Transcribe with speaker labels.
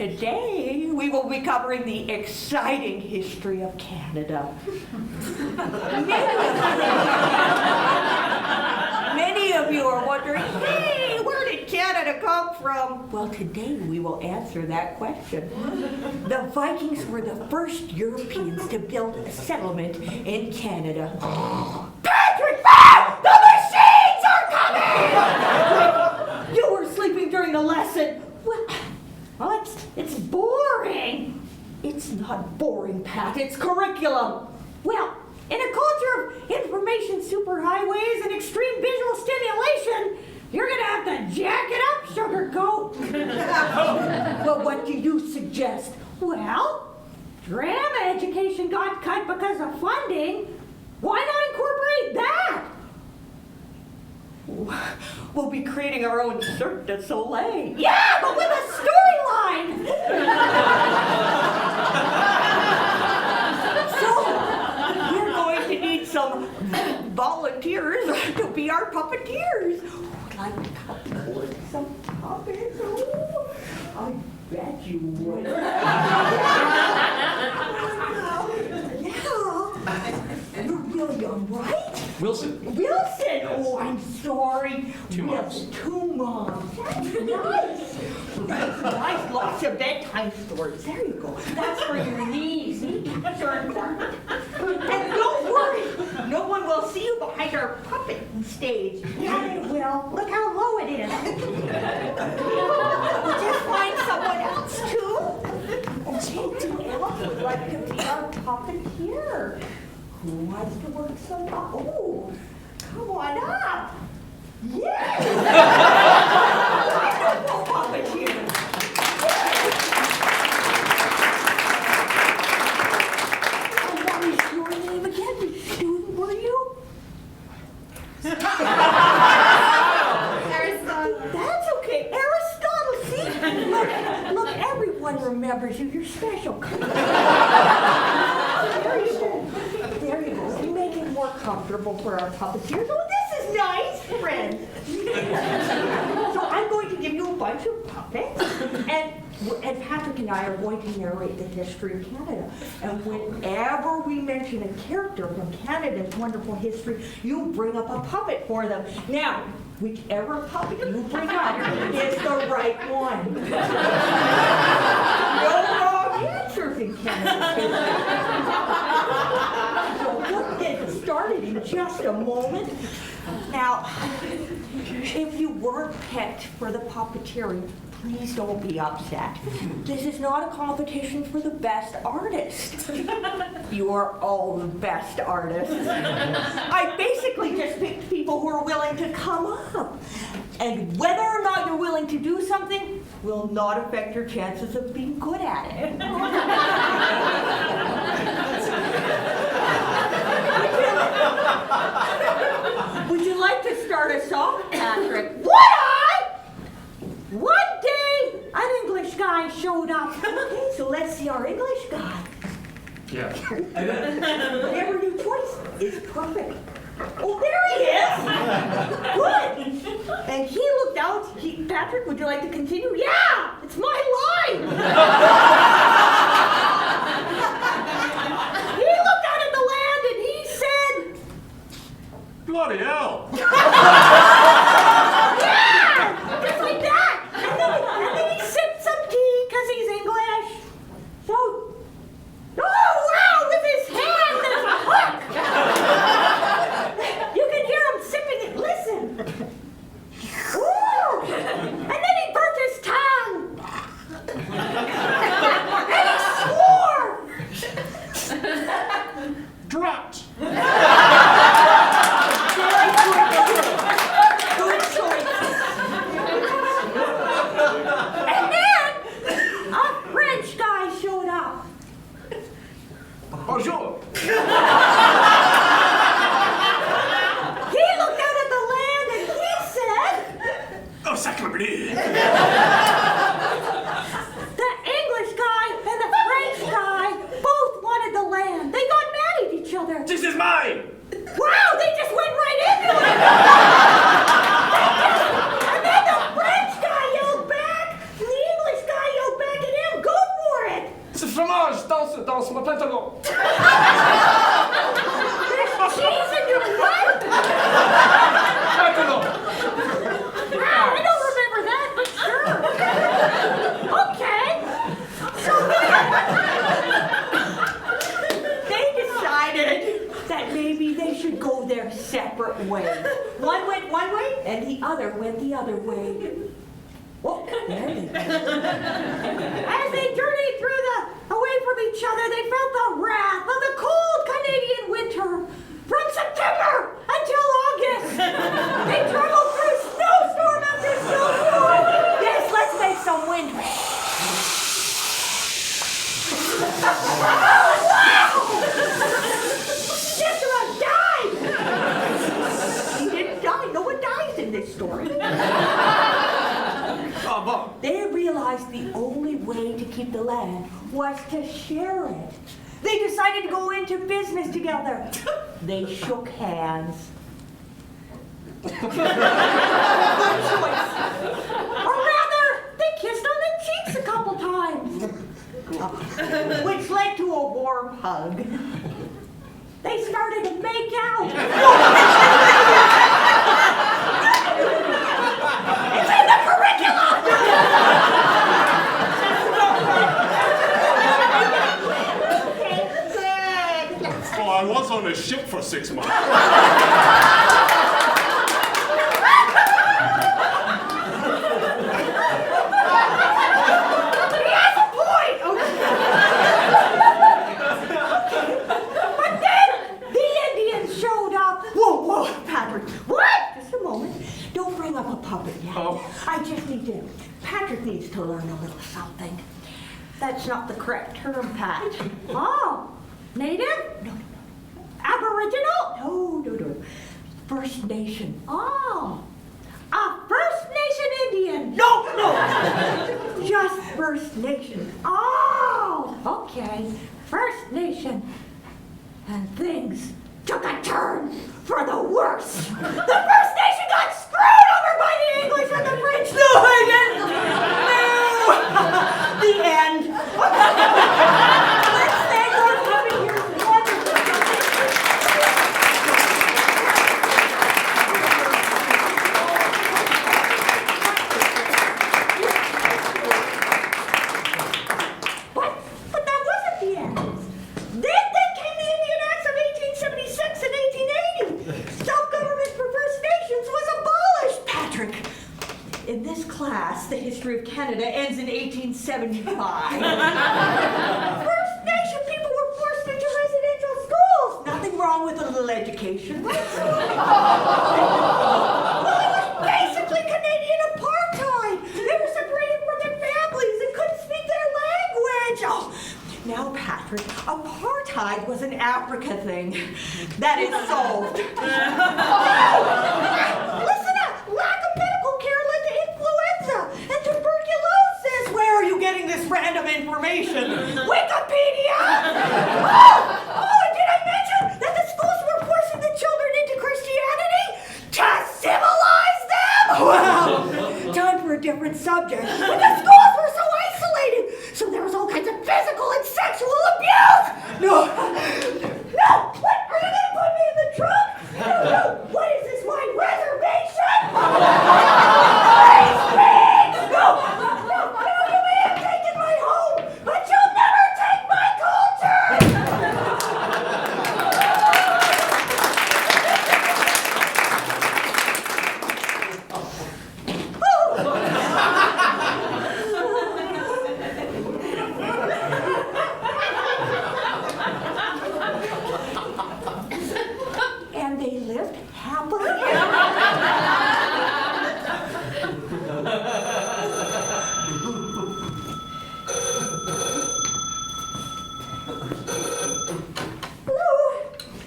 Speaker 1: today we will be covering the exciting history of Canada. Many of you are wondering, hey, where did Canada come from? Well, today we will answer that question. The Vikings were the first Europeans to build a settlement in Canada. Patrick, the machines are coming! You were sleeping during the lesson. Well, it's boring. It's not boring, Pat. It's curriculum. Well, in a culture of information superhighways and extreme visual stimulation, you're going to have to jack it up, Sugarcoat. Well, what do you suggest? Well, drama education got cut because of funding. Why not incorporate that? We'll be creating our own Cirque du Soleil. Yeah, but with a storyline! So, we're going to need some volunteers to be our puppeteers. Would like to cut some puppets? Oh, I bet you would. Yeah. You're really young, right?
Speaker 2: Wilson.
Speaker 1: Wilson! Oh, I'm sorry.
Speaker 2: Two moms.
Speaker 1: Two moms. That's nice. That's nice. Lots of bedtime stories. There you go. That's for your knees. Knees are important. And don't worry. No one will see you behind our puppet stage. Yeah, they will. Look how low it is. We'll just find someone else, too. Okay, who else would like to be our puppeteer? Who wants to work some up? Oh, come on up. Yes! Wonderful puppeteer. And what is your name again? Which student were you?
Speaker 3: Aristotle.
Speaker 1: That's okay. Aristotle, see? Look, everyone remembers you. You're special. There you go. There you go. You make it more comfortable for our puppeteers. Oh, this is nice, friend. So I'm going to give you a bunch of puppets, and Patrick and I are going to narrate the history of Canada. And whenever we mention a character from Canada's wonderful history, you bring up a puppet for them. Now, whichever puppet you bring up is the right one. No wrong answers in Canada's history. So we'll get started in just a moment. Now, if you weren't picked for the puppeteering, please don't be upset. This is not a competition for the best artist. You are all the best artists. I basically just picked people who are willing to come up. And whether or not you're willing to do something will not affect your chances of being good at it. Would you like to start us off, Patrick? Would I? One day, an English guy showed up. Okay, so let's see our English guy.
Speaker 2: Yeah.
Speaker 1: Whatever your choice is perfect. Oh, there he is! Good! And he looked out. Patrick, would you like to continue? Yeah! It's my line! He looked out at the land and he said,
Speaker 2: Bloody hell.
Speaker 1: yeah! Just like that! And then he sipped some tea because he's English. So, oh wow, with his hand there's a hook! You can hear him sipping it. Listen. Ooh! And then he burnt his tongue. And he swore.
Speaker 2: Dropped.
Speaker 1: Good choice. And then a French guy showed up.
Speaker 2: Bonjour.
Speaker 1: He looked out at the land and he said,
Speaker 2: Oh, sacre bleu.
Speaker 1: the English guy and the French guy both wanted the land. They got mad at each other.
Speaker 2: This is mine.
Speaker 1: Wow, they just went right into it. And then the French guy yelled back, and the English guy yelled back at him,
Speaker 2: lost my pentacle.
Speaker 1: There's cheese in your what?
Speaker 2: Pentacle.
Speaker 1: I don't remember that, but sure. Okay. So they decided that maybe they should go their separate ways. One went one way, and the other went the other way. Oh, there they go. As they journeyed away from each other, they felt the wrath of the cold Canadian winter. From September until August, they traveled through snowstorm after snowstorm. Yes, let's make some wind. Jethro died. He didn't die. No one dies in this story. They realized the only way to keep the land was to share it. They decided to go into business together. They shook hands. Good choice. Or rather, they kissed on the cheeks a couple times. Which led to a warm hug. They started to make out. It's in the curriculum!
Speaker 2: Oh, I was on a ship for 6 months.
Speaker 1: Patrick needs to learn a little something. That's not the correct term, Pat. Oh, native? No. Aboriginal? No. First Nation. Oh, a First Nation Indian. No. Just First Nation. Oh, okay. First Nation. And things took a turn for the worse. The First Nation got screwed over by the English and the French. No, they didn't. No. The end. Let's thank our coming here. But that wasn't the end. Then came the Indian Acts of 1876 and 1880. Self-government for First Nations was abolished, Patrick. In this class, the history of Canada ends in 1875. First Nation people were forced into residential schools. Nothing wrong with a little education, right? Well, it was basically Canadian apartheid. They were separated from their families and couldn't speak their language. Oh, now, Patrick, apartheid was an Africa thing. That is solved. Listen up! Lack of medical care led to influenza and tuberculosis. Where are you getting this random information? Wikipedia! Oh, and did I mention that the schools were forcing the children into Christianity to civilize them? Well, time for a different subject. But the schools were so isolated, so there was all kinds of physical and sexual abuse. No! What? Are you going to put me in the trunk? No.